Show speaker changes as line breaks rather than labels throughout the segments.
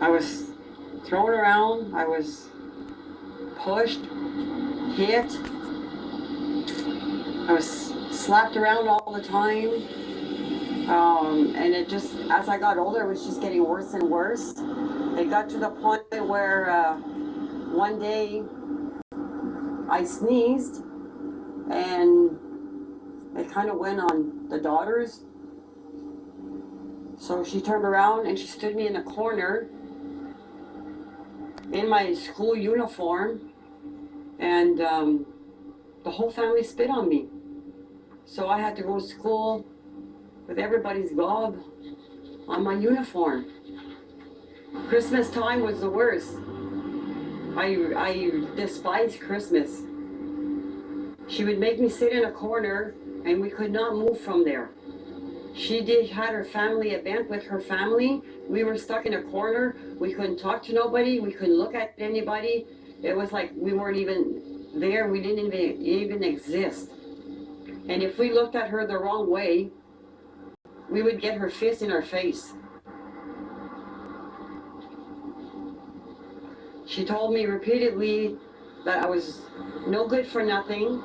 I was thrown around, I was pushed, hit, I was slapped around all the time. And it just, as I got older, it was just getting worse and worse. It got to the point where one day I sneezed and it kind of went on the daughters. So she turned around and she stood me in a corner in my school uniform, and the whole family spit on me. So I had to go to school with everybody's gob on my uniform. Christmas time was the worst. I despised Christmas. She would make me sit in a corner and we could not move from there. She had her family event with her family. We were stuck in a corner. We couldn't talk to nobody. We couldn't look at anybody. It was like we weren't even there. We didn't even exist. And if we looked at her the wrong way, we would get her fist in our face. She told me repeatedly that I was no good for nothing,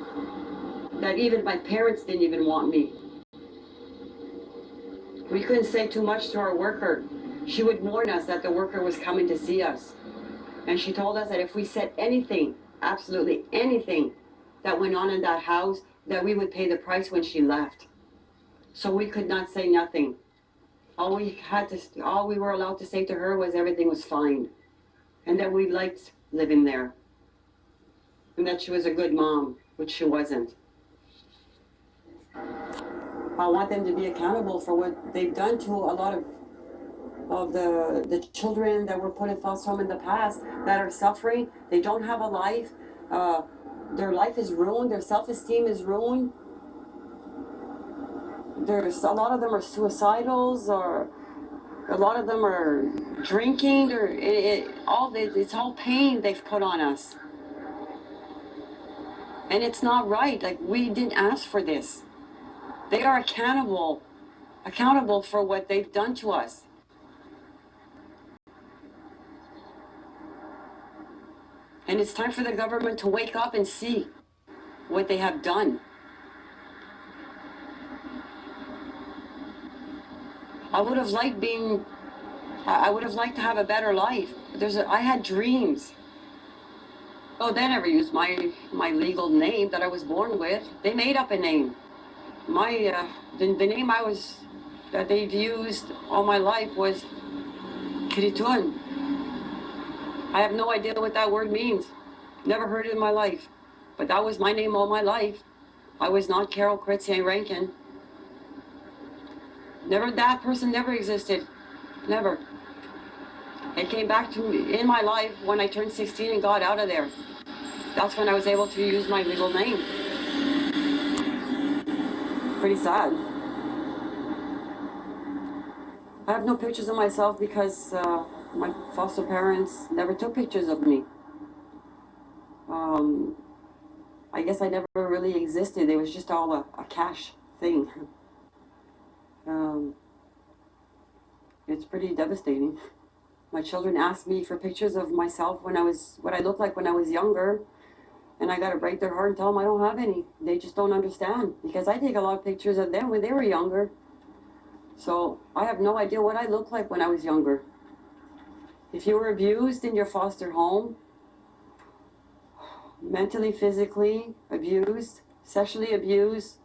that even my parents didn't even want me. We couldn't say too much to our worker. She would warn us that the worker was coming to see us. And she told us that if we said anything, absolutely anything, that went on in that house, that we would pay the price when she left. So we could not say nothing. All we were allowed to say to her was everything was fine. And that we liked living there. And that she was a good mom, which she wasn't. I want them to be accountable for what they've done to a lot of the children that were put in foster home in the past that are suffering. They don't have a life. Their life is ruined. Their self-esteem is ruined. There's a lot of them are suicidals, or a lot of them are drinking. Or it's all pain they've put on us, and it's not right. Like, we didn't ask for this. They are accountable for what they've done to us. And it's time for the government to wake up and see what they have done. I would have liked to have a better life. I had dreams. Oh, they never used my legal name that I was born with. They made up a name. The name that they've used all my life was Chretien. I have no idea what that word means. Never heard it in my life. But that was my name all my life. I was not Carole Chretien-Rankin. That person never existed. Never. It came back to me in my life when I turned 16 and got out of there. That's when I was able to use my legal name. Pretty sad. I have no pictures of myself because my foster parents never took pictures of me. I guess I never really existed. It was just all a cash thing. It's pretty devastating. My children asked me for pictures of myself what I looked like when I was younger, and I gotta break their heart and tell them I don't have any. They just don't understand, because I take a lot of pictures of them when they were younger. So I have no idea what I looked like when I was younger. If you were abused in your foster home, mentally, physically abused, sexually abused,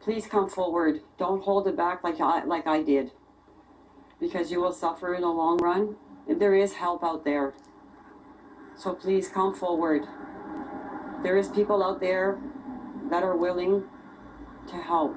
please come forward. Don't hold it back like I did, because you will suffer in the long run. And there is help out there. So please come forward. There is people out there that are willing to help.